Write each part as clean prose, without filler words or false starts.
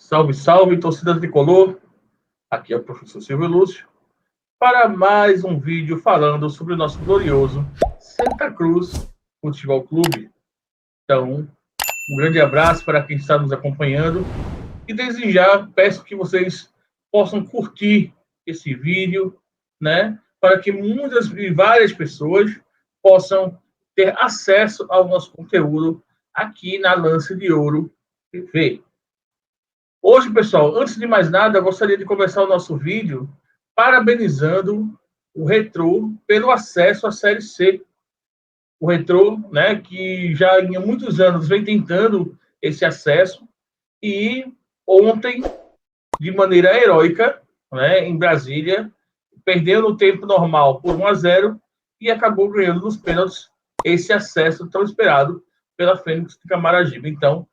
Salve, salve, torcida tricolor. Aqui é o professor Silvio Lúcio para mais um vídeo falando sobre o nosso glorioso Santa Cruz Futebol Clube. Então, um grande abraço para quem está nos acompanhando e desde já peço que vocês possam curtir esse vídeo, né, para que muitas e várias pessoas possam ter acesso ao nosso conteúdo aqui na Lance de Ouro TV. Hoje, pessoal, antes de mais nada, eu gostaria de começar o nosso vídeo parabenizando o Retrô pelo acesso à Série C. O Retrô, né, que já há muitos anos vem tentando esse acesso e ontem, de maneira heróica, né, em Brasília, perdeu no tempo normal por 1-0 e acabou ganhando nos pênaltis esse acesso tão esperado pela Fênix de Camaragibe. Então,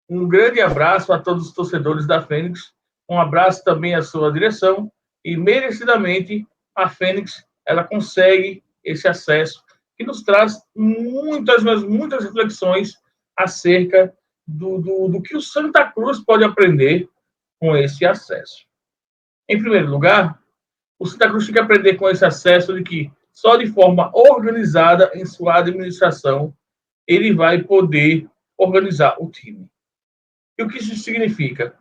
um grande abraço a todos os torcedores da Fênix, um abraço também à sua direção e, merecidamente, a Fênix ela consegue esse acesso que nos traz muitas reflexões acerca do que o Santa Cruz pode aprender com esse acesso. Em primeiro lugar, o Santa Cruz tem que aprender com esse acesso de que só de forma organizada em sua administração ele vai poder organizar o time. E o que isso significa?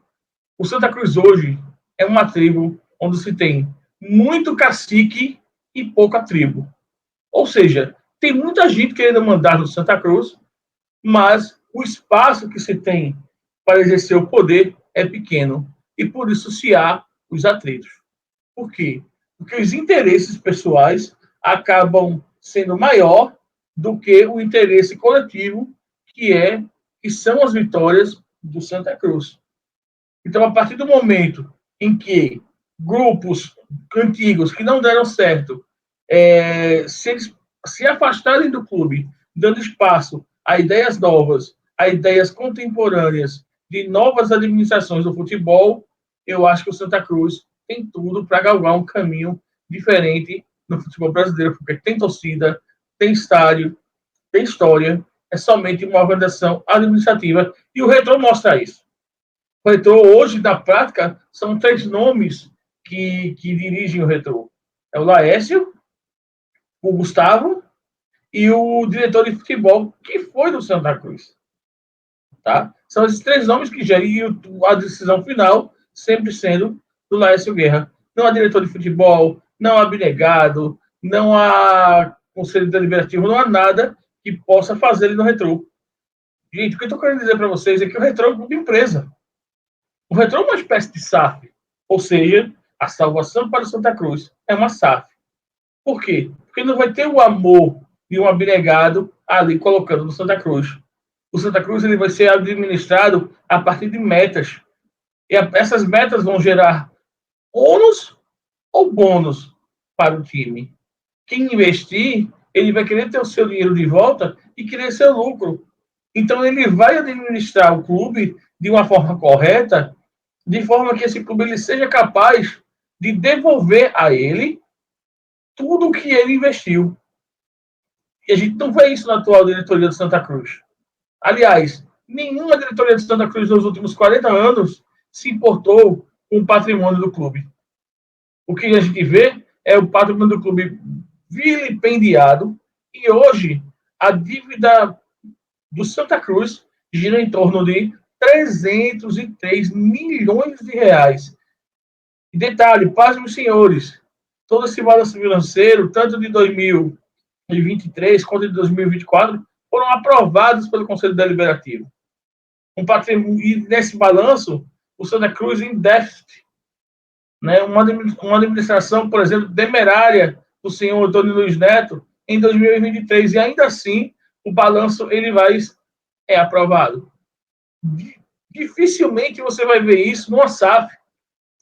O Santa Cruz hoje é uma tribo onde se tem muito cacique e pouca tribo. Ou seja, tem muita gente querendo mandar no Santa Cruz, mas o espaço que se tem para exercer o poder é pequeno. E por isso se há os atritos. Por quê? Porque os interesses pessoais acabam sendo maior do que o interesse coletivo, que são as vitórias do Santa Cruz. Então, a partir do momento em que grupos antigos que não deram certo, se eles se afastarem do clube, dando espaço a ideias novas, a ideias contemporâneas de novas administrações do futebol, eu acho que o Santa Cruz tem tudo para galgar um caminho diferente no futebol brasileiro, porque tem torcida, tem estádio, tem história, é somente uma organização administrativa, e o Retrô mostra isso. O Retrô, hoje, na prática, são 3 nomes que dirigem o Retrô. É o Laércio, o Gustavo e o diretor de futebol, que foi do Santa Cruz. Tá? São esses 3 nomes que gerem a decisão final, sempre sendo do Laércio Guerra. Não há diretor de futebol, não há abnegado, não há conselho deliberativo, não há nada que possa fazer ele no Retrô. Gente, o que eu estou querendo dizer para vocês é que o Retrô é um clube empresa. O Retrô é uma espécie de SAF, ou seja, a salvação para o Santa Cruz é uma SAF. Por quê? Porque não vai ter o amor de um abnegado ali colocando no Santa Cruz. O Santa Cruz ele vai ser administrado a partir de metas. E essas metas vão gerar ônus ou bônus para o time. Quem investir, ele vai querer ter o seu dinheiro de volta e querer seu lucro. Então, ele vai administrar o clube de uma forma correta, de forma que esse clube ele seja capaz de devolver a ele tudo o que ele investiu. E a gente não vê isso na atual diretoria do Santa Cruz. Aliás, nenhuma diretoria do Santa Cruz nos últimos 40 anos se importou com o patrimônio do clube. O que a gente vê é o patrimônio do clube vilipendiado e hoje a dívida do Santa Cruz gira em torno de 303 milhões de reais. E detalhe, pasmem os senhores, todo esse balanço financeiro, tanto de 2023 quanto de 2024, foram aprovados pelo Conselho Deliberativo. E nesse balanço, o Santa Cruz em déficit. Né? Uma administração, por exemplo, temerária do senhor Antônio Luiz Neto em 2023. E ainda assim, o balanço ele vai aprovado. Dificilmente você vai ver isso numa SAF.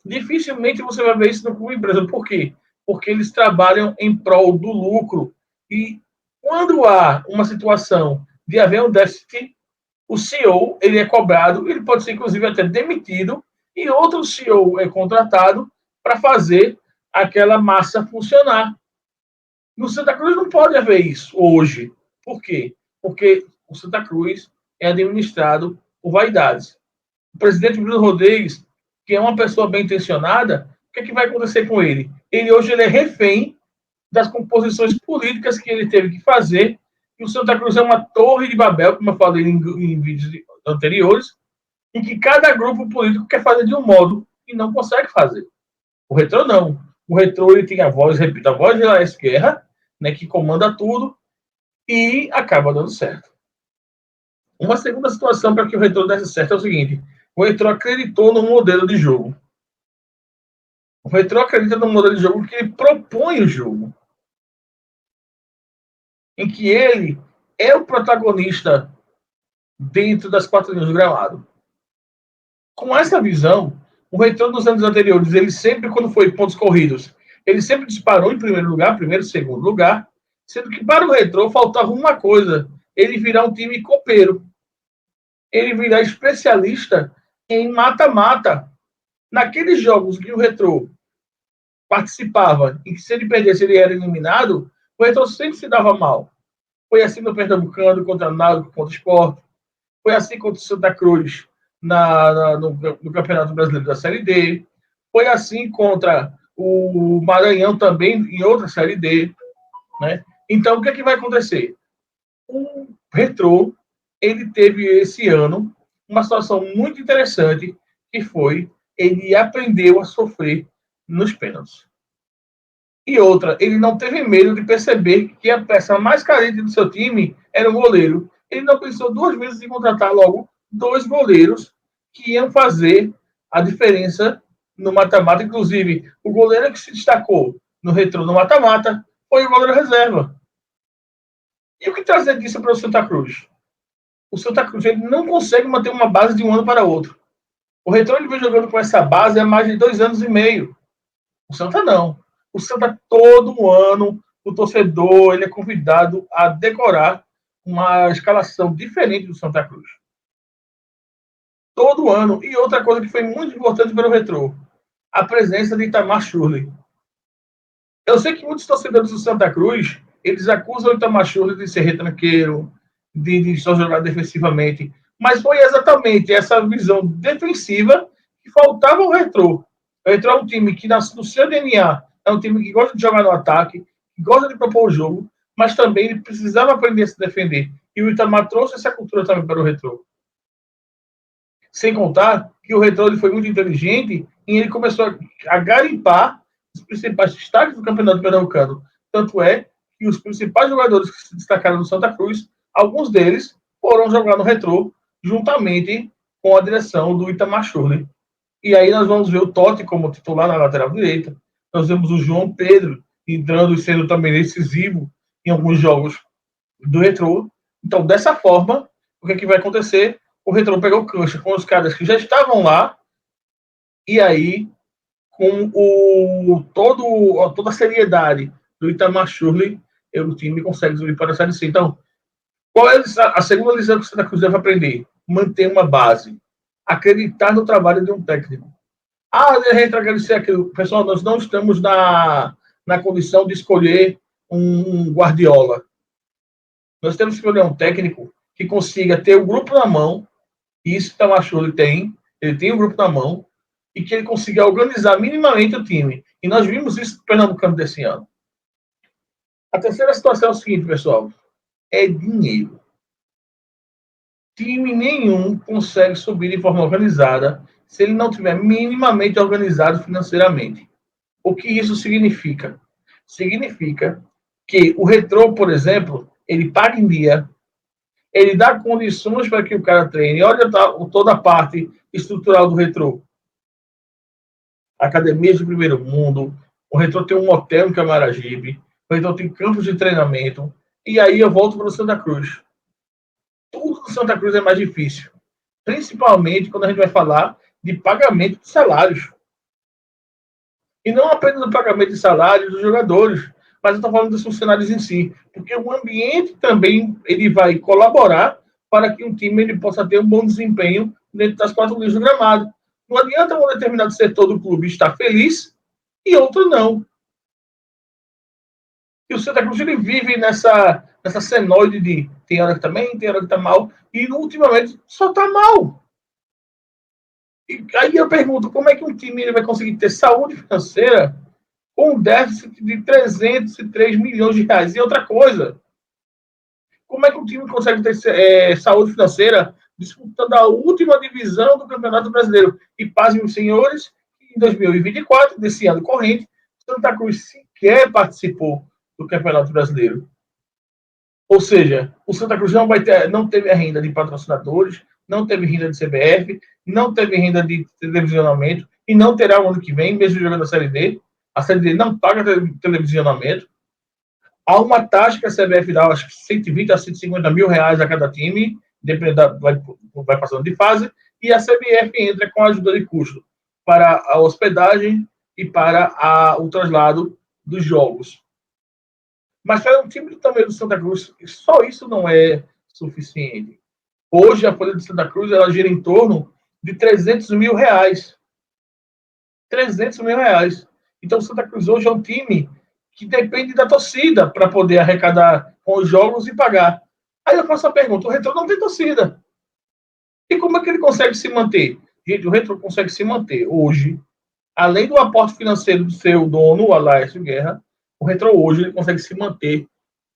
Dificilmente você vai ver isso no clube empresa. Por quê? Porque eles trabalham em prol do lucro. E quando há uma situação de haver um déficit, o CEO ele é cobrado, ele pode ser inclusive até demitido e outro CEO é contratado para fazer aquela massa funcionar. No Santa Cruz não pode haver isso hoje. Por quê? Porque o Santa Cruz é administrado por vaidades. O presidente Bruno Rodrigues que é uma pessoa bem intencionada, o que vai acontecer com ele? Hoje ele é refém das composições políticas que ele teve que fazer, e o Santa Cruz é uma torre de Babel, como eu falei em vídeos anteriores, em que cada grupo político quer fazer de um modo e não consegue fazer. O Retrô não. O Retrô ele tem a voz, repito, a voz de Laércio Guerra, né, que comanda tudo e acaba dando certo. Uma segunda situação para que o Retrô desse certo é o seguinte: o Retrô acreditou no modelo de jogo. O Retrô acredita no modelo de jogo que ele propõe o jogo, em que ele é o protagonista dentro das quatro linhas do gramado. Com essa visão, o Retrô nos anos anteriores, ele sempre, quando foi pontos corridos, ele sempre disparou em primeiro lugar, primeiro e segundo lugar, sendo que para o Retrô faltava uma coisa: ele virar um time copeiro. Ele virar especialista em mata-mata. Naqueles jogos que o Retrô participava, e que se ele perdesse ele era eliminado, o Retrô sempre se dava mal. Foi assim no Pernambucano, contra o Náutico, contra o Sport. Foi assim contra o Santa Cruz no Campeonato Brasileiro da Série D. Foi assim contra o Maranhão também, em outra Série D. Né? Então, o que, vai acontecer? O Retrô, ele teve esse ano uma situação muito interessante, que foi ele aprendeu a sofrer nos pênaltis. E outra, ele não teve medo de perceber que a peça mais carente do seu time era o goleiro. Ele não pensou duas vezes em contratar logo dois goleiros que iam fazer a diferença no mata-mata. Inclusive, o goleiro que se destacou no Retrô no mata-mata foi o goleiro reserva. E o que trazer disso para o Santa Cruz? O Santa Cruz ele não consegue manter uma base de um ano para outro. O Retrô ele vem jogando com essa base há mais de 2 anos e meio. O Santa não. O Santa, todo ano, o torcedor ele é convidado a decorar uma escalação diferente do Santa Cruz. Todo ano. E outra coisa que foi muito importante para o Retrô, a presença de Itamar Schurrle. Eu sei que muitos torcedores do Santa Cruz, eles acusam o Itamar Schurrle de ser retranqueiro, de só jogar defensivamente. Mas foi exatamente essa visão defensiva que faltava ao Retrô. O Retrô é um time que, no seu DNA, é um time que gosta de jogar no ataque, que gosta de propor o jogo, mas também ele precisava aprender a se defender. E o Itamar trouxe essa cultura também para o Retrô. Sem contar que o Retrô foi muito inteligente e ele começou a garimpar os principais destaques do Campeonato Pernambucano. Tanto é que os principais jogadores que se destacaram no Santa Cruz, alguns deles foram jogar no Retrô, juntamente com a direção do Itamar Schurrle. E aí nós vamos ver o Totti como titular na lateral direita, nós vemos o João Pedro entrando e sendo também decisivo em alguns jogos do Retrô. Então, dessa forma, o que vai acontecer? O Retrô pegou cancha com os caras que já estavam lá, e aí, com toda a seriedade do Itamar Schurrle, o time consegue subir para a Série C. Então, qual é a segunda lição que o Santa Cruz deve aprender? Manter uma base. Acreditar no trabalho de um técnico. A gente agradecer aquilo. Pessoal, nós não estamos na condição de escolher um Guardiola. Nós temos que escolher um técnico que consiga ter o grupo na mão, e isso que o Itamar Schurrle tem, ele tem o grupo na mão, e que ele consiga organizar minimamente o time. E nós vimos isso no Pernambucano desse ano. A terceira situação é o seguinte, pessoal, é dinheiro. Time nenhum consegue subir de forma organizada se ele não tiver minimamente organizado financeiramente. O que isso significa? Significa que o Retrô, por exemplo, ele paga em dia, ele dá condições para que o cara treine. Olha toda a parte estrutural do Retrô. Academias de primeiro mundo, o Retrô tem um hotel em Camaragibe, o Retrô tem campos de treinamento, e aí eu volto para o Santa Cruz. Tudo no Santa Cruz é mais difícil, principalmente quando a gente vai falar de pagamento de salários. E não apenas do pagamento de salários dos jogadores, mas eu estou falando dos funcionários em si, porque o ambiente também ele vai colaborar para que um time ele possa ter um bom desempenho dentro das quatro linhas do gramado. Não adianta um determinado setor do clube estar feliz e outro não. E o Santa Cruz ele vive nessa senoide de tem hora que tá bem, tem hora que tá mal, e ultimamente só tá mal. E aí eu pergunto, como é que um time ele vai conseguir ter saúde financeira com um déficit de 303 milhões de reais? E outra coisa, como é que um time consegue ter saúde financeira disputando a última divisão do Campeonato Brasileiro? E pasmem os senhores, em 2024, desse ano corrente, Santa Cruz sequer participou do Campeonato Brasileiro. Ou seja, o Santa Cruz não teve a renda de patrocinadores, não teve renda de CBF, não teve renda de televisionamento e não terá o ano que vem, mesmo jogando a Série D. A Série D não paga televisionamento. Há uma taxa que a CBF dá, acho que 120 a 150 mil reais a cada time, dependendo vai passando de fase, e a CBF entra com a ajuda de custo para a hospedagem e para o traslado dos jogos. Mas para um time do tamanho do Santa Cruz, só isso não é suficiente. Hoje, a folha de Santa Cruz ela gira em torno de 300 mil reais. 300 mil reais. Então, o Santa Cruz hoje é um time que depende da torcida para poder arrecadar com os jogos e pagar. Aí eu faço a pergunta: o Retro não tem torcida. E como é que ele consegue se manter? Gente, o Retro consegue se manter hoje, além do aporte financeiro do seu dono, o Alácio Guerra, o Retro hoje ele consegue se manter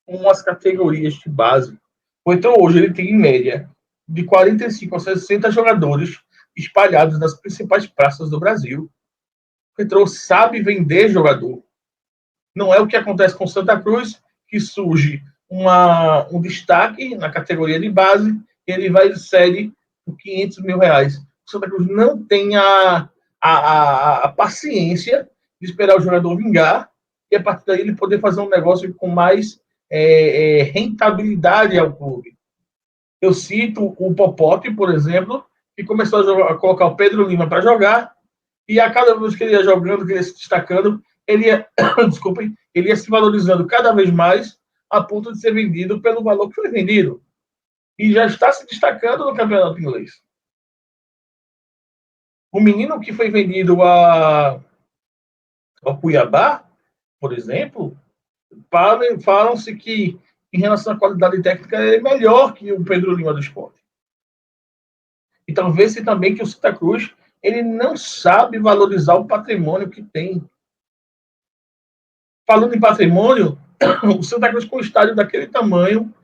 com as categorias de base. O Retro hoje ele tem, em média, de 45 a 60 jogadores espalhados nas principais praças do Brasil. O Retro sabe vender jogador. Não é o que acontece com Santa Cruz, que surge um destaque na categoria de base e ele vai e cede por 500 mil reais. O Santa Cruz não tem a paciência de esperar o jogador vingar e a partir daí ele poder fazer um negócio com mais rentabilidade ao clube. Eu cito o Popote, por exemplo, que começou a colocar o Pedro Lima para jogar e a cada vez que ele ia jogando, que ele ia se destacando, ele ia, desculpem, ele ia se valorizando cada vez mais a ponto de ser vendido pelo valor que foi vendido. E já está se destacando no campeonato inglês. O menino que foi vendido ao Cuiabá, por exemplo, falam-se que, em relação à qualidade técnica, ele é melhor que o Pedro Lima do Sport. Então, vê-se também que o Santa Cruz ele não sabe valorizar o patrimônio que tem. Falando em patrimônio, o Santa Cruz com um estádio daquele tamanho,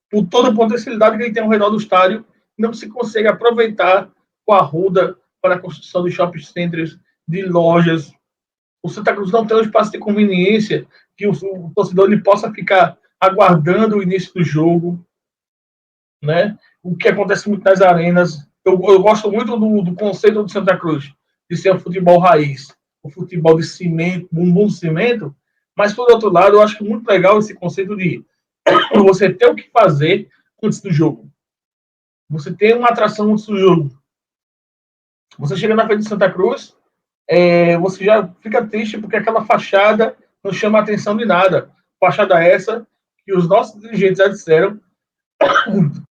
por toda a potencialidade que ele tem ao redor do estádio, não se consegue aproveitar com a ruda para a construção de shopping centers, de lojas. O Santa Cruz não tem um espaço de conveniência que o torcedor ele possa ficar aguardando o início do jogo, né? O que acontece muito nas arenas. Eu gosto muito do conceito do Santa Cruz, de ser um futebol raiz, um futebol de cimento, bumbum de cimento, mas, por outro lado, eu acho muito legal esse conceito de você ter o que fazer antes do jogo. Você tem uma atração antes do jogo. Você chega na frente de Santa Cruz, você já fica triste porque aquela fachada não chama a atenção de nada. Fachada essa que os nossos dirigentes já disseram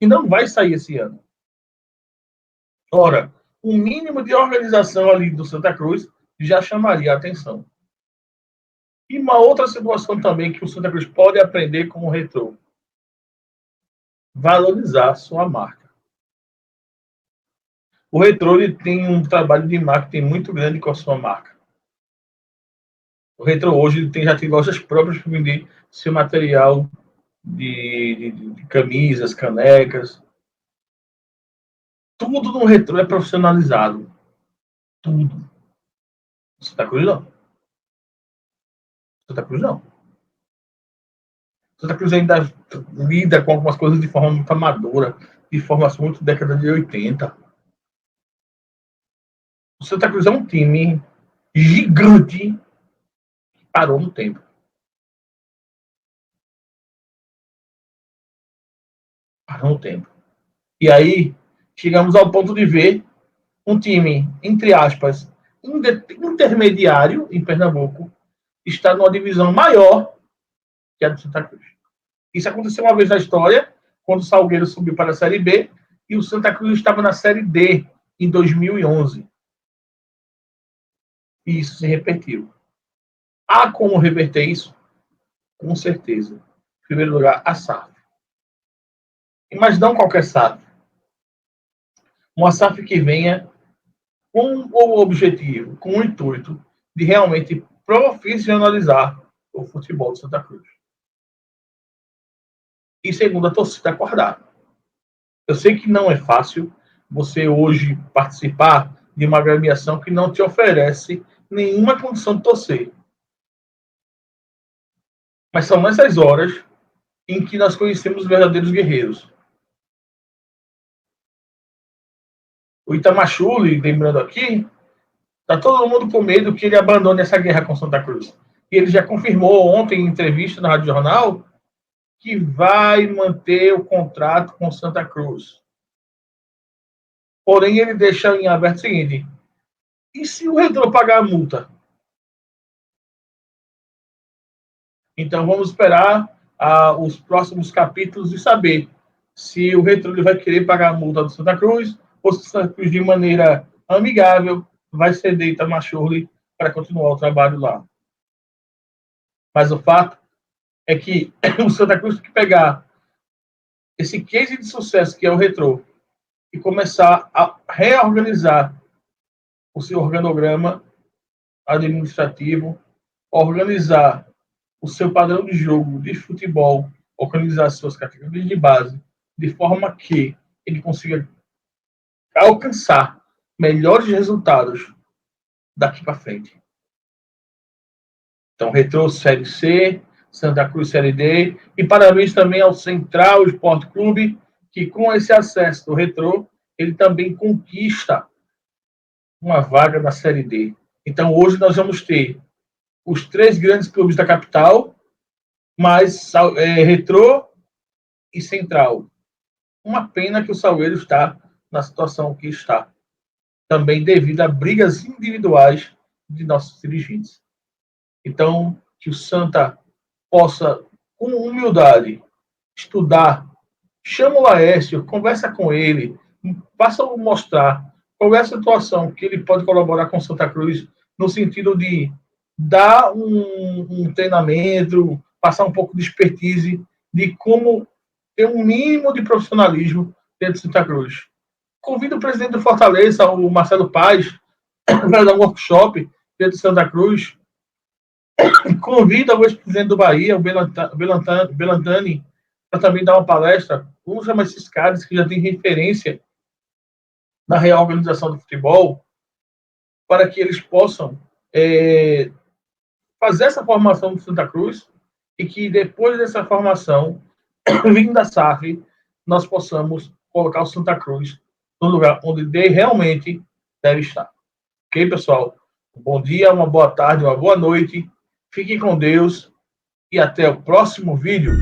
que não vai sair esse ano. Ora, o mínimo de organização ali do Santa Cruz já chamaria a atenção. E uma outra situação também que o Santa Cruz pode aprender com o Retrô: valorizar sua marca. O Retrô ele tem um trabalho de marketing muito grande com a sua marca. O Retrô hoje ele já tem lojas próprias para vender seu material de camisas, canecas. Tudo no Retrô é profissionalizado. Tudo. Santa Cruz não. Santa Cruz não. Santa Cruz ainda lida com algumas coisas de forma muito amadora, de forma muito década de 80. O Santa Cruz é um time gigante que parou no tempo. Parou no tempo. E aí, chegamos ao ponto de ver um time, entre aspas, intermediário em Pernambuco, está numa divisão maior que a do Santa Cruz. Isso aconteceu uma vez na história, quando o Salgueiro subiu para a Série B e o Santa Cruz estava na Série D em 2011. E isso se repetiu. Há como reverter isso? Com certeza. Em primeiro lugar, a SAF. Mas não qualquer SAF. Uma SAF que venha com o objetivo, com o intuito de realmente profissionalizar o futebol de Santa Cruz. E segundo, a torcida acordar. Eu sei que não é fácil você hoje participar de uma agremiação que não te oferece nenhuma condição de torcer. Mas são nessas horas em que nós conhecemos os verdadeiros guerreiros. O Itamachule, lembrando aqui, está todo mundo com medo que ele abandone essa guerra com Santa Cruz. E ele já confirmou ontem em entrevista na Rádio Jornal que vai manter o contrato com Santa Cruz. Porém, ele deixa em aberto o seguinte: e se o Retrô pagar a multa? Então, vamos esperar os próximos capítulos e saber se o Retrô vai querer pagar a multa do Santa Cruz ou se o Santa Cruz, de maneira amigável, vai ceder Itamachule para continuar o trabalho lá. Mas o fato é que o Santa Cruz tem que pegar esse case de sucesso que é o Retrô e começar a reorganizar o seu organograma administrativo, organizar o seu padrão de jogo de futebol, organizar suas categorias de base, de forma que ele consiga alcançar melhores resultados daqui para frente. Então, Retrô Série C, Santa Cruz Série D, e parabéns também ao Central Esporte Clube, que com esse acesso do Retrô, ele também conquista uma vaga na Série D. Então, hoje nós vamos ter os 3 grandes clubes da capital, mais Retrô e Central. Uma pena que o Salgueiro está na situação que está, também devido a brigas individuais de nossos dirigentes. Então, que o Santa possa, com humildade, estudar, chama o Laércio, conversa com ele, passa a mostrar qual é a situação que ele pode colaborar com o Santa Cruz, no sentido de dar um treinamento, passar um pouco de expertise, de como ter um mínimo de profissionalismo dentro de Santa Cruz. Convido o presidente do Fortaleza, o Marcelo Paz, para dar um workshop dentro de Santa Cruz. Convido o ex-presidente do Bahia, o Belantani, para também dar uma palestra. Vamos chamar esses caras que já têm referência na reorganização do futebol, para que eles possam fazer essa formação do Santa Cruz e que depois dessa formação, vindo da SAF, nós possamos colocar o Santa Cruz no lugar onde realmente deve estar. Ok, pessoal? Um bom dia, uma boa tarde, uma boa noite. Fiquem com Deus e até o próximo vídeo.